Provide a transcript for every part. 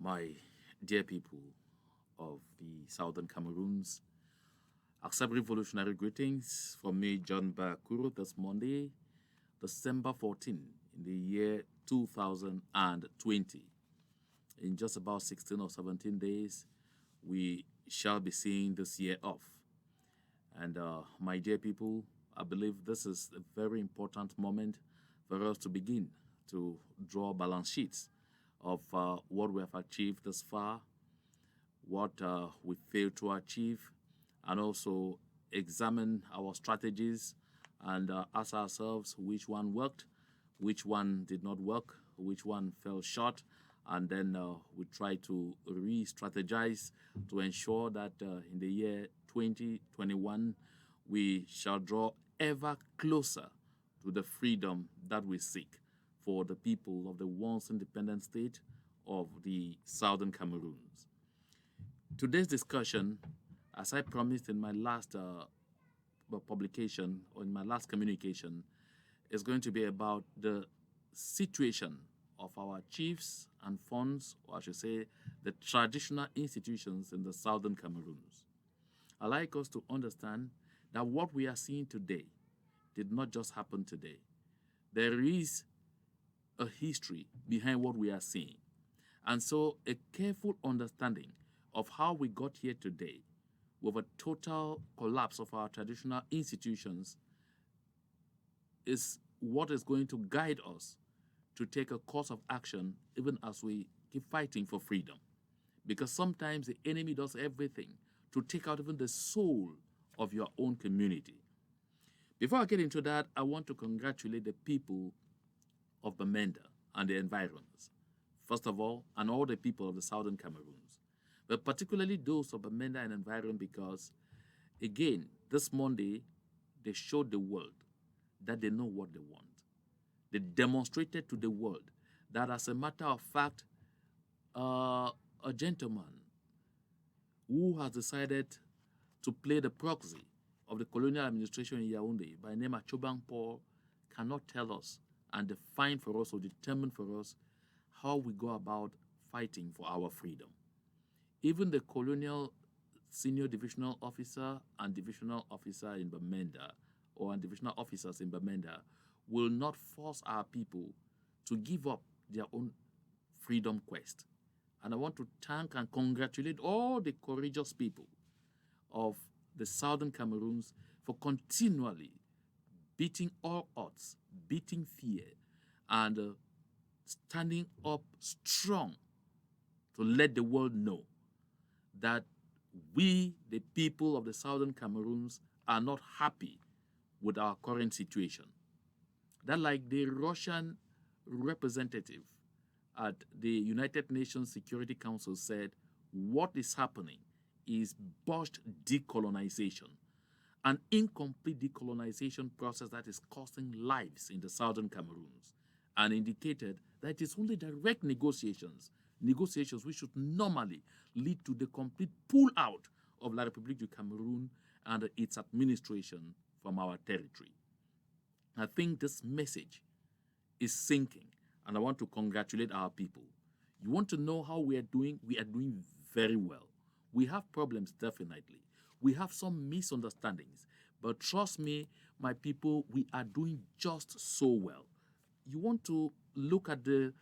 My dear people of the southern Cameroons, accept revolutionary greetings from me, John Bakuro, this Monday, December 14, in the year 2020. In just about 16 or 17 days, we shall be seeing this year off. And my dear people, I believe this is a very important moment for us to begin to draw balance sheets of what we have achieved thus far, what we failed to achieve, and also examine our strategies and ask ourselves which one worked, which one did not work, which one fell short, and then we try to re-strategize to ensure that in the year 2021 we shall draw ever closer to the freedom that we seek for the people of the once independent state of the Southern Cameroons. Today's discussion, as I promised in my last publication or in my last communication, is going to be about the situation of our chiefs and funds, or I should say, the traditional institutions in the Southern Cameroons. I'd like us to understand that what we are seeing today did not just happen today. There is a history behind what we are seeing. And so a careful understanding of how we got here today with a total collapse of our traditional institutions is what is going to guide us to take a course of action even as we keep fighting for freedom. Because sometimes the enemy does everything to take out even the soul of your own community. Before I get into that, I want to congratulate the people of Bamenda and the environs, first of all, and all the people of the Southern Cameroons, but particularly those of Bamenda and environ because, again, this Monday, they showed the world that they know what they want. They demonstrated to the world that, as a matter of fact, a gentleman who has decided to play the proxy of the colonial administration in Yaoundé by name Achobang Paul cannot tell us and define for us or determine for us how we go about fighting for our freedom. Even the colonial senior divisional officer and divisional officer in Bamenda or divisional officers in Bamenda will not force our people to give up their own freedom quest. And I want to thank and congratulate all the courageous people of the Southern Cameroons for continually beating all odds, beating fear, and standing up strong to let the world know that we, the people of the Southern Cameroons, are not happy with our current situation. That, like the Russian representative at the United Nations Security Council said, what is happening is botched decolonization, an incomplete decolonization process that is costing lives in the Southern Cameroons, and indicated that it is only direct negotiations which should normally lead to the complete pull-out of La République du Cameroun and its administration from our territory. I think this message is sinking, and I want to congratulate our people. You want to know how we are doing? We are doing very well. We have problems, definitely. We have some misunderstandings, but trust me, my people, we are doing just so well. You want to look at the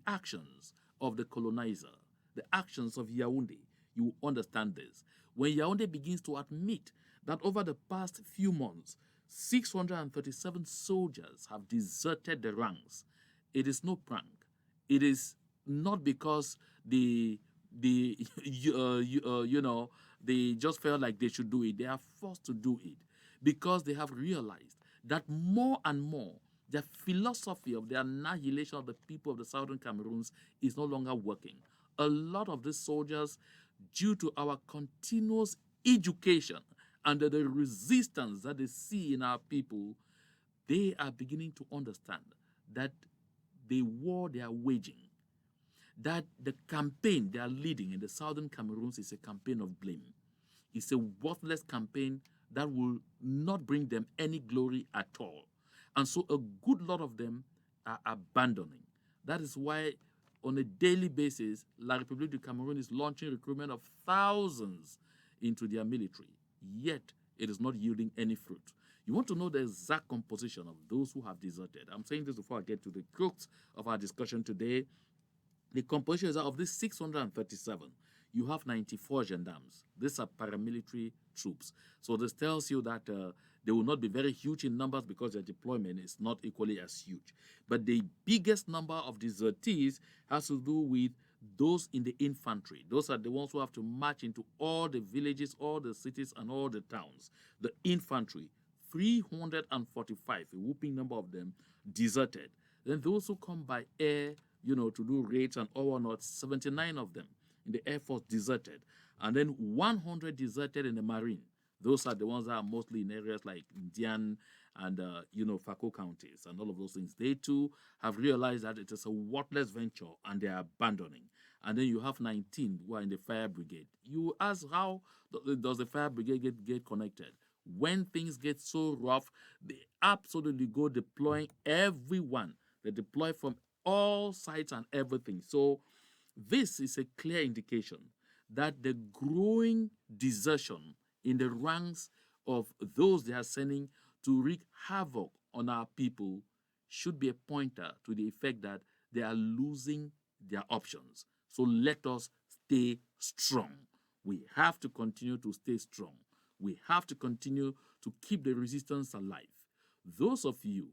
actions of the colonizer, the actions of Yaoundé. You understand this. When Yaoundé begins to admit that over the past few months, 637 soldiers have deserted the ranks, it is no prank. It is not because they just felt like they should do it. They are forced to do it because they have realized that more and more the philosophy of the annihilation of the people of the Southern Cameroons is no longer working. A lot of these soldiers, due to our continuous education and the resistance that they see in our people, they are beginning to understand that the war they are waging, that the campaign they are leading in the Southern Cameroons is a campaign of blame. It's a worthless campaign that will not bring them any glory at all. And so a good lot of them are abandoning. That is why on a daily basis, La République du Cameroon is launching recruitment of thousands into their military, yet it is not yielding any fruit. You want to know the exact composition of those who have deserted. I'm saying this before I get to the crux of our discussion today. The composition is of these 637. You have 94 gendarmes. These are paramilitary troops. So this tells you that they will not be very huge in numbers because their deployment is not equally as huge. But the biggest number of desertees has to do with those in the infantry. Those are the ones who have to march into all the villages, all the cities, and all the towns. The infantry, 345, a whooping number of them, deserted. Then those who come by air, to do raids and all whatnot, 79 of them in the Air Force deserted. And then 100 deserted in the Marine. Those are the ones that are mostly in areas like Indian and, Fako counties and all of those things. They too have realized that it is a worthless venture and they are abandoning. And then you have 19 who are in the fire brigade. You ask, how does the fire brigade get connected? When things get so rough, they absolutely go deploying everyone. They deploy from all sides and everything. So this is a clear indication that the growing desertion in the ranks of those they are sending to wreak havoc on our people should be a pointer to the effect that they are losing their options. So let us stay strong. We have to continue to stay strong. We have to continue to keep the resistance alive. Those of you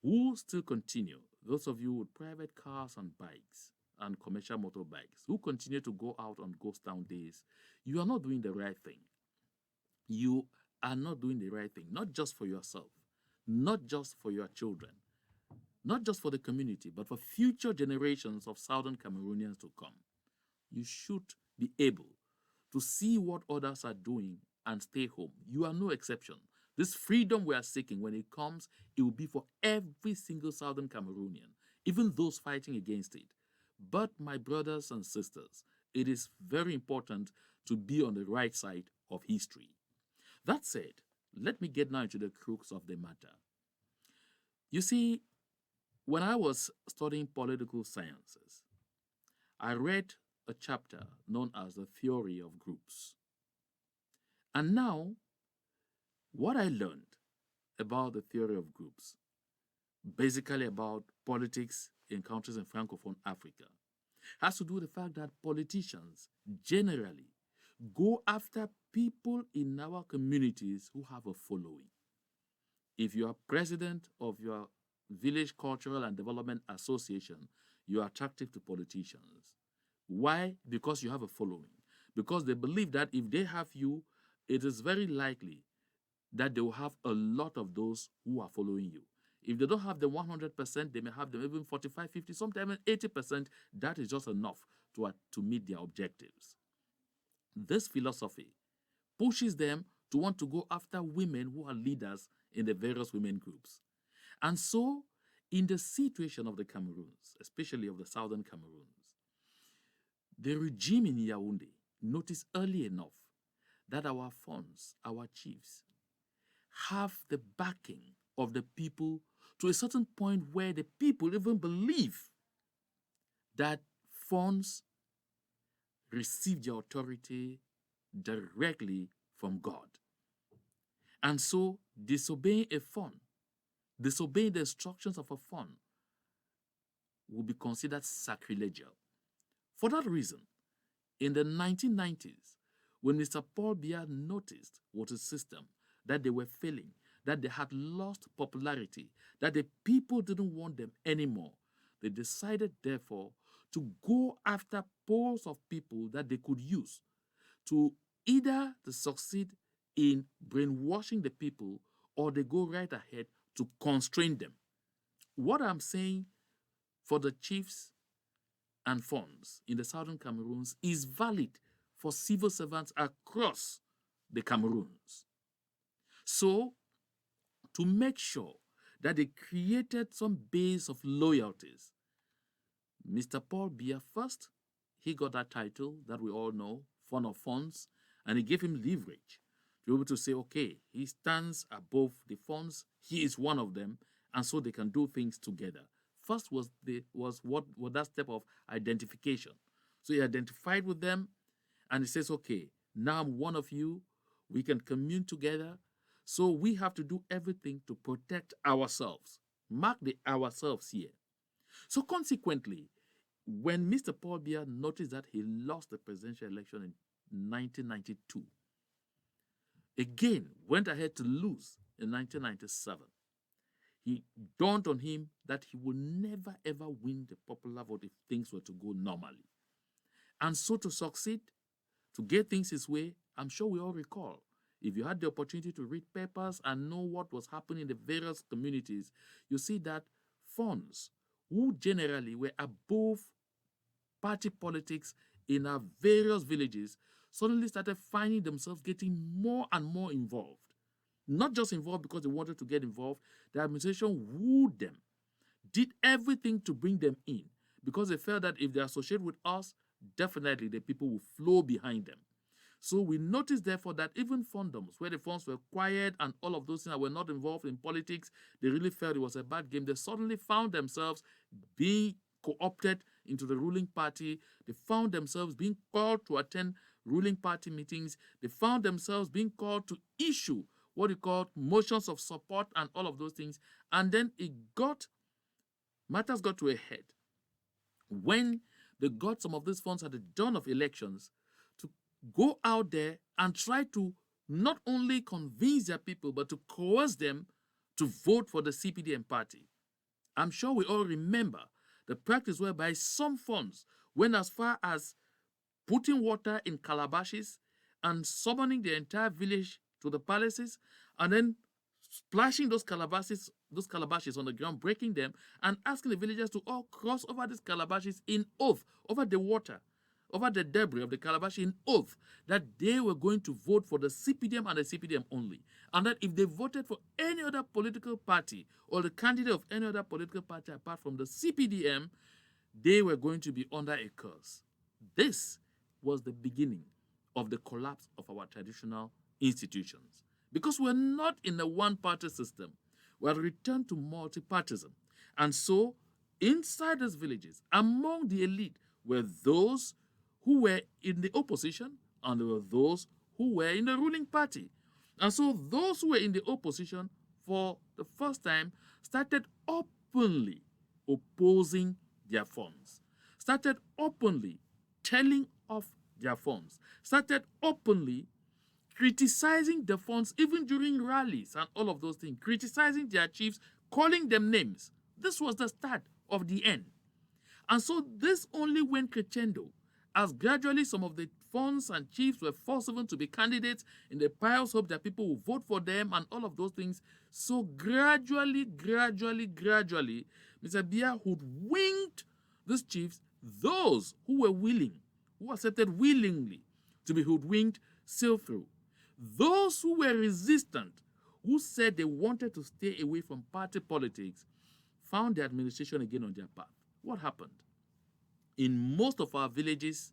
who still continue, those of you with private cars and bikes and commercial motorbikes who continue to go out on ghost town days, you are not doing the right thing. You are not doing the right thing, not just for yourself, not just for your children, not just for the community, but for future generations of Southern Cameroonians to come. You should be able to see what others are doing and stay home. You are no exception. This freedom we are seeking, when it comes, it will be for every single Southern Cameroonian, even those fighting against it. But my brothers and sisters, it is very important to be on the right side of history. That said, let me get now into the crux of the matter. You see, when I was studying political sciences, I read a chapter known as the theory of groups. And now, what I learned about the theory of groups, basically about politics in countries in Francophone Africa, has to do with the fact that politicians generally go after people in our communities who have a following. If you are president of your village cultural and development association, you are attractive to politicians. Why? Because you have a following. Because they believe that if they have you, it is very likely that they will have a lot of those who are following you. If they don't have them 100%, they may have them even 45, 50, sometimes 80%. That is just enough to meet their objectives. This philosophy pushes them to want to go after women who are leaders in the various women groups. And so, in the situation of the Cameroons, especially of the Southern Cameroons, the regime in Yaoundé noticed early enough that our funds, our chiefs, have the backing of the people to a certain point where the people even believe that funds receive their authority directly from God. And so disobeying a fund, disobeying the instructions of a fund, will be considered sacrilegious. For that reason, in the 1990s, when Mr. Paul Biya noticed with his system that they were failing, that they had lost popularity, that the people didn't want them anymore, they decided, therefore, to go after pools of people that they could use to either to succeed in brainwashing the people, or they go right ahead to constrain them. What I'm saying for the chiefs and funds in the Southern Cameroons is valid for civil servants across the Cameroons. So, to make sure that they created some base of loyalties, Mr. Paul Biya first, he got that title that we all know, Fund of Funds, and it gave him leverage to be able to say, okay, he stands above the funds, he is one of them, and so they can do things together. First was that step of identification. So he identified with them, and he says, okay, now I'm one of you. We can commune together. So we have to do everything to protect ourselves. Mark the ourselves here. So consequently, when Mr. Paul Biya noticed that he lost the presidential election in 1992, again went ahead to lose in 1997, he dawned on him that he would never ever win the popular vote if things were to go normally. And so to succeed, to get things his way, I'm sure we all recall, if you had the opportunity to read papers and know what was happening in the various communities, you see that funds, who generally were above party politics in our various villages, suddenly started finding themselves getting more and more involved. Not just involved because they wanted to get involved, the administration wooed them, did everything to bring them in, because they felt that if they associate with us, definitely the people will flow behind them. So we noticed, therefore, that even fundoms, where the funds were quiet and all of those things that were not involved in politics, they really felt it was a bad game. They suddenly found themselves being co-opted into the ruling party. They found themselves being called to attend ruling party meetings. They found themselves being called to issue what you call motions of support and all of those things. And then matters got to a head when they got some of these funds at the dawn of elections to go out there and try to not only convince their people, but to coerce them to vote for the CPDM party. I'm sure we all remember the practice whereby some funds went as far as putting water in calabashes and summoning the entire village to the palaces, and then splashing those calabashes on the ground, breaking them, and asking the villagers to all cross over these calabashes in oath, over the water, over the debris of the calabash in oath, that they were going to vote for the CPDM and the CPDM only. And that if they voted for any other political party or the candidate of any other political party apart from the CPDM, they were going to be under a curse. This was the beginning of the collapse of our traditional institutions. Because we're not in a one-party system, we have returned to multi-partism. And so, inside these villages, among the elite, were those who were in the opposition, and there were those who were in the ruling party. And so, those who were in the opposition, for the first time, started openly opposing their funds, started openly telling off their funds, started openly criticizing the funds even during rallies and all of those things, criticizing their chiefs, calling them names. This was the start of the end. And so this only went crescendo as gradually some of the funds and chiefs were forced even to be candidates in the pious hope that people will vote for them and all of those things. So gradually, Mr. Biya hoodwinked these chiefs, those who were willing, who accepted willingly to be hoodwinked, sail through. Those who were resistant, who said they wanted to stay away from party politics, found the administration again on their path. What happened? In most of our villages,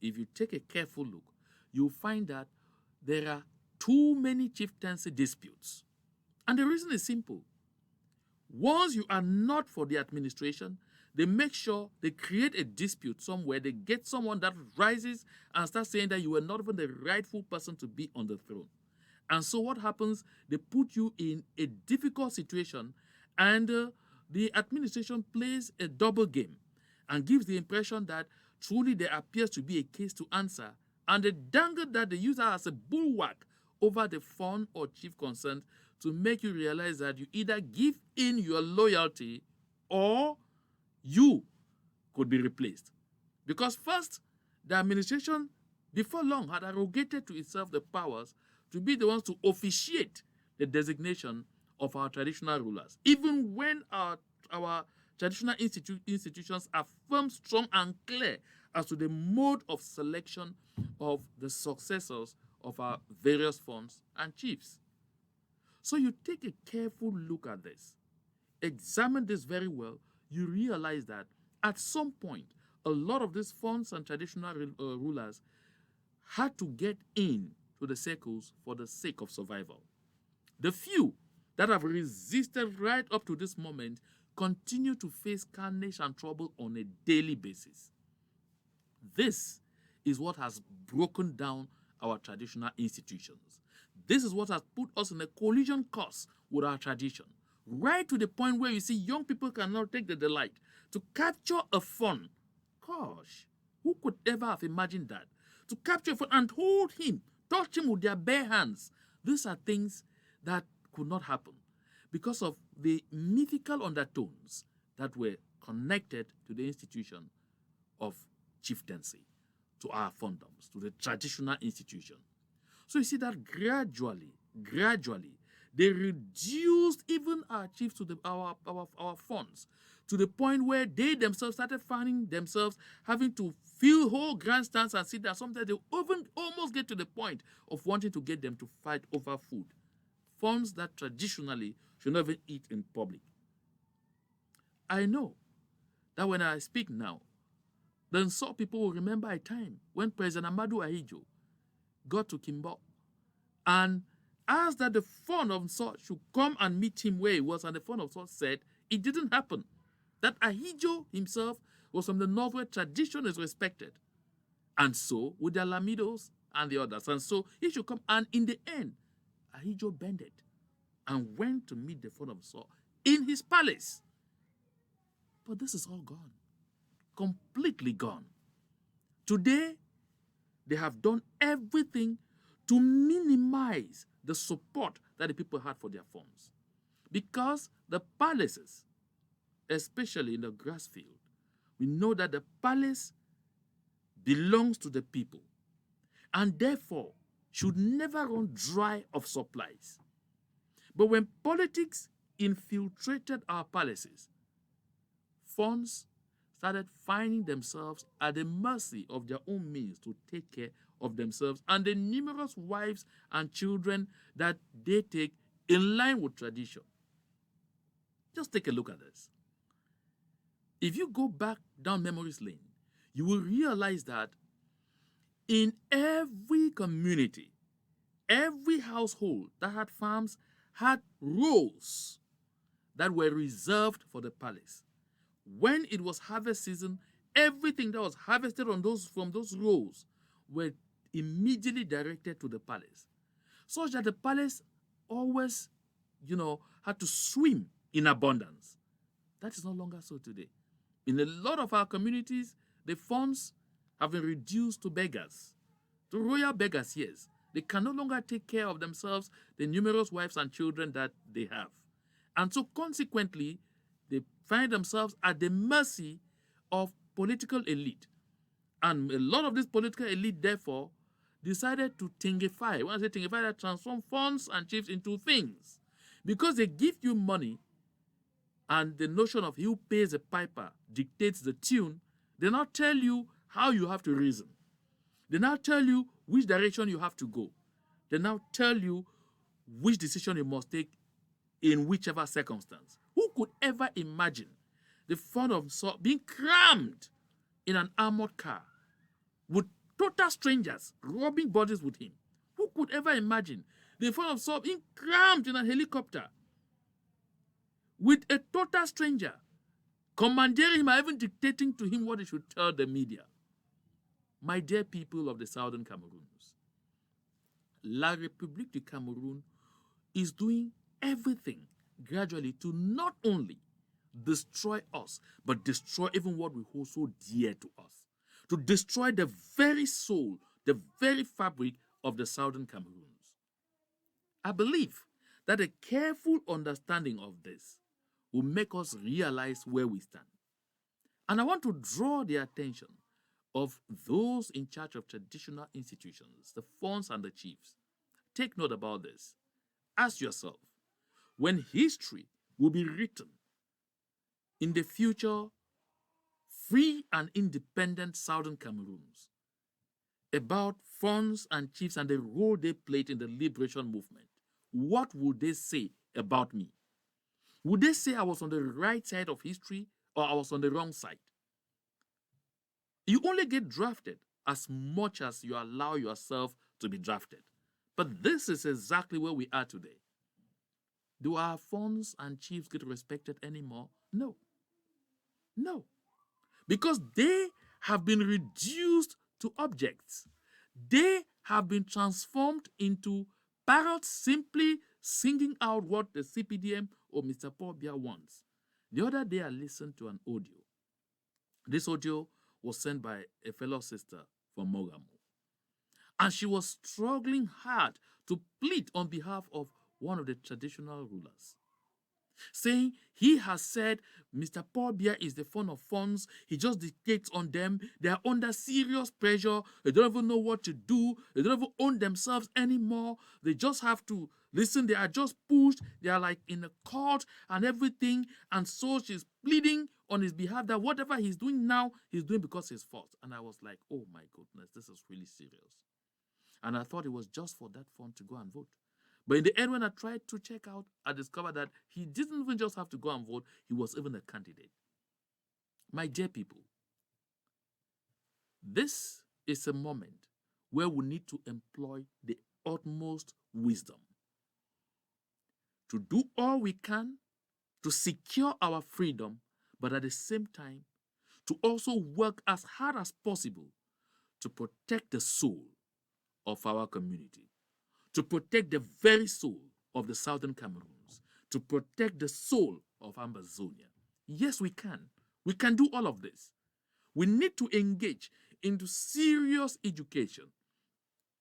if you take a careful look, you'll find that there are too many chieftaincy disputes. And the reason is simple. Once you are not for the administration, they make sure they create a dispute somewhere. They get someone that rises and starts saying that you were not even the rightful person to be on the throne. And so what happens? They put you in a difficult situation, and the administration plays a double game and gives the impression that truly there appears to be a case to answer, and they dangle that, they use that as a bulwark over the fund or chief concerned to make you realize that you either give in your loyalty or you could be replaced. Because first, the administration, before long, had arrogated to itself the powers to be the ones to officiate the designation of our traditional rulers, even when our traditional institutions are firm, strong, and clear as to the mode of selection of the successors of our various funds and chiefs. So you take a careful look at this, examine this very well, you realize that at some point, a lot of these funds and traditional rulers had to get in to the circles for the sake of survival. The few that have resisted right up to this moment continue to face carnage and trouble on a daily basis. This is what has broken down our traditional institutions. This is what has put us in a collision course with our tradition, right to the point where you see young people cannot take the delight to capture a phone. Gosh, who could ever have imagined that? To capture a phone and hold him, touch him with their bare hands. These are things that could not happen because of the mythical undertones that were connected to the institution of chieftaincy, to our fondoms, to the traditional institution. So you see that gradually, they reduced even our chiefs to our funds, to the point where they themselves started finding themselves having to fill whole grandstands and sit there. Sometimes they even almost get to the point of wanting to get them to fight over food. Funds that traditionally should not even eat in public. I know that when I speak now, then some people will remember a time when President Amadou Ahidjo got to Kimbo and asked that the Fund of Salt should come and meet him where he was, and the Fund of Salt said it didn't happen. That Ahidjo himself was from the north where tradition is respected. And so, with the Alamidos and the others, and so he should come. And in the end, Ahidjo bended and went to meet the Fund of Salt in his palace. But this is all gone. Completely gone. Today, they have done everything to minimize the support that the people had for their funds. Because the palaces, especially in the grass field, we know that the palace belongs to the people and therefore should never run dry of supplies. But when politics infiltrated our palaces, funds started finding themselves at the mercy of their own means to take care of themselves and the numerous wives and children that they take in line with tradition. Just take a look at this. If you go back down memory's lane, you will realize that in every community, every household that had farms had rows that were reserved for the palace. When it was harvest season, everything that was harvested from those rows were immediately directed to the palace, such that the palace always, had to swim in abundance. That is no longer so today. In a lot of our communities, the funds have been reduced to beggars, to royal beggars, yes. They can no longer take care of themselves, the numerous wives and children that they have. And so consequently, they find themselves at the mercy of political elite. And a lot of this political elite, therefore, decided to thingify. When I say thingify, they transform funds and chiefs into things. Because they give you money, and the notion of who pays the piper dictates the tune, they now tell you how you have to reason. They now tell you which direction you have to go. They now tell you which decision you must take in whichever circumstance. Who could ever imagine the Fund of Salt being crammed in an armored car with total strangers robbing bodies with him? Who could ever imagine the Fund of Salt being crammed in a helicopter with a total stranger commandeering him and even dictating to him what he should tell the media? My dear people of the Southern Cameroons, La République du Cameroon is doing everything gradually to not only destroy us, but destroy even what we hold so dear to us, to destroy the very soul, the very fabric of the Southern Cameroons. I believe that a careful understanding of this will make us realize where we stand. And I want to draw the attention of those in charge of traditional institutions, the funds and the chiefs. Take note about this. Ask yourself, when history will be written in the future, free and independent Southern Cameroons, about funds and chiefs and the role they played in the liberation movement, what would they say about me? Would they say I was on the right side of history or I was on the wrong side? You only get drafted as much as you allow yourself to be drafted. But this is exactly where we are today. Do our funds and chiefs get respected anymore? No, no. Because they have been reduced to objects. They have been transformed into parrots simply singing out what the CPDM or Mr. Paul Biya wants. The other day I listened to an audio. This audio was sent by a fellow sister from Mogamo. And she was struggling hard to plead on behalf of one of the traditional rulers, saying he has said Mr. Paul Biya is the fund of funds. He just dictates on them. They are under serious pressure. They don't even know what to do. They don't even own themselves anymore. They just have to listen. They are just pushed. They are like in a court and everything. And so she's pleading on his behalf that whatever he's doing now, he's doing because he's forced. And I was like, oh my goodness, this is really serious. And I thought it was just for that fund to go and vote. But in the end, when I tried to check out, I discovered that he didn't even just have to go and vote, he was even a candidate. My dear people, this is a moment where we need to employ the utmost wisdom to do all we can to secure our freedom, but at the same time, to also work as hard as possible to protect the soul of our community, to protect the very soul of the Southern Cameroons, to protect the soul of Amazonia. Yes, we can. We can do all of this. We need to engage into serious education,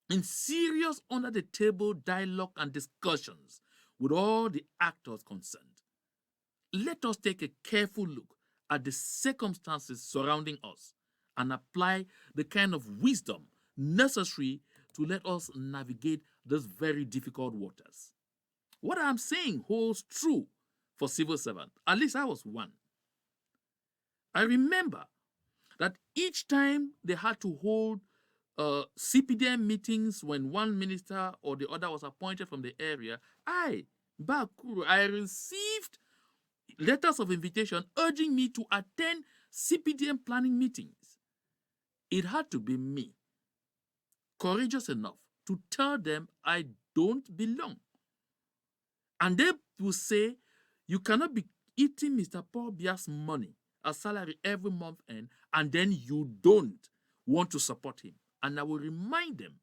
in serious under-the-table dialogue and discussions with all the actors concerned. Let us take a careful look at the circumstances surrounding us and apply the kind of wisdom necessary to let us navigate those very difficult waters. What I'm saying holds true for civil servants. At least I was one. I remember that each time they had to hold CPDM meetings when one minister or the other was appointed from the area, I received letters of invitation urging me to attend CPDM planning meetings. It had to be me, courageous enough to tell them I don't belong. And they will say, you cannot be eating Mr. Paul Biya's money, a salary every month end, and then you don't want to support him. And I will remind them,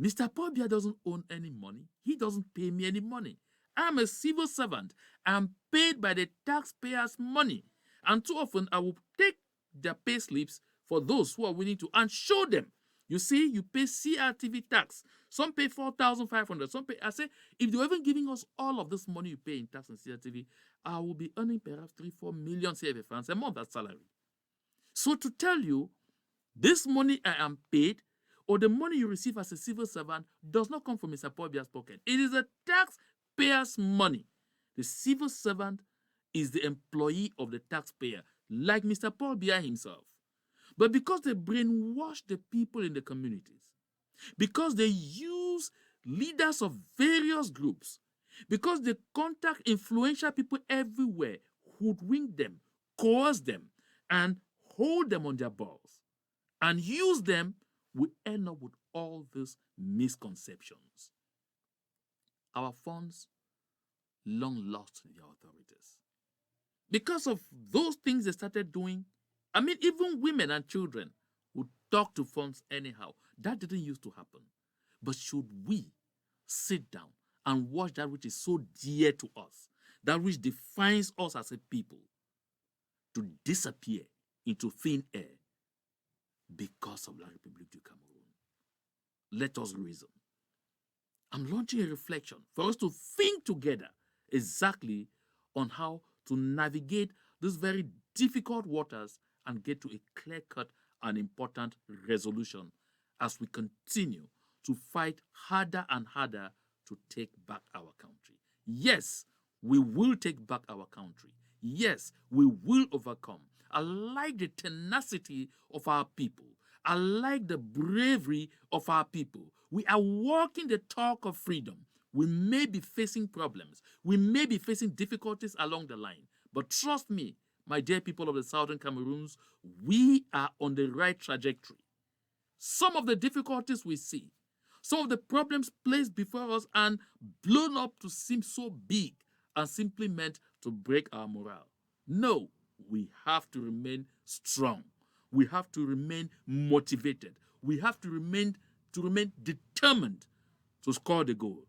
Mr. Paul Biya doesn't own any money. He doesn't pay me any money. I'm a civil servant. I'm paid by the taxpayers' money. And too often, I will take their pay slips for those who are willing to and show them. You see, you pay CRTV tax. Some pay 4,500. Some pay. I say, if they were even giving us all of this money you pay in tax and CRTV, I will be earning perhaps 3-4 million CFA francs a month as salary. So to tell you, this money I am paid, or the money you receive as a civil servant, does not come from Mr. Paul Biya's pocket. It is a taxpayer's money. The civil servant is the employee of the taxpayer, like Mr. Paul Biya himself. But because they brainwash the people in the communities, because they use leaders of various groups, because they contact influential people everywhere, hoodwink them, coerce them, and hold them on their balls, and use them, we end up with all these misconceptions. Our funds long lost their authorities. Because of those things they started doing, I mean, even women and children would talk to funds anyhow. That didn't used to happen. But should we sit down and watch that which is so dear to us, that which defines us as a people, to disappear into thin air because of La République du Cameroun? Let us reason. I'm launching a reflection for us to think together exactly on how to navigate these very difficult waters and get to a clear-cut and important resolution as we continue to fight harder and harder to take back our country. Yes, we will take back our country. Yes, we will overcome. I like the tenacity of our people. I like the bravery of our people. We are walking the talk of freedom. We may be facing problems. We may be facing difficulties along the line. But trust me, my dear people of the Southern Cameroons, we are on the right trajectory. Some of the difficulties we see, some of the problems placed before us and blown up to seem so big are simply meant to break our morale. No, we have to remain strong. We have to remain motivated. We have to remain determined to score the goal.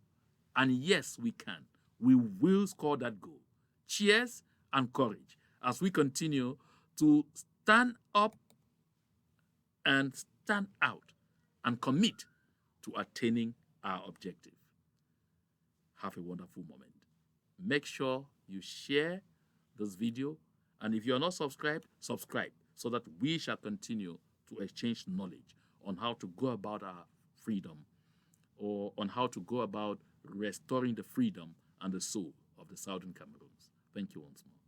And yes, we can. We will score that goal. Cheers and courage as we continue to stand up and stand out and commit to attaining our objective. Have a wonderful moment. Make sure you share this video, and if you are not subscribed, subscribe so that we shall continue to exchange knowledge on how to go about our freedom, or on how to go about restoring the freedom and the soul of the Southern Cameroons. Thank you once more.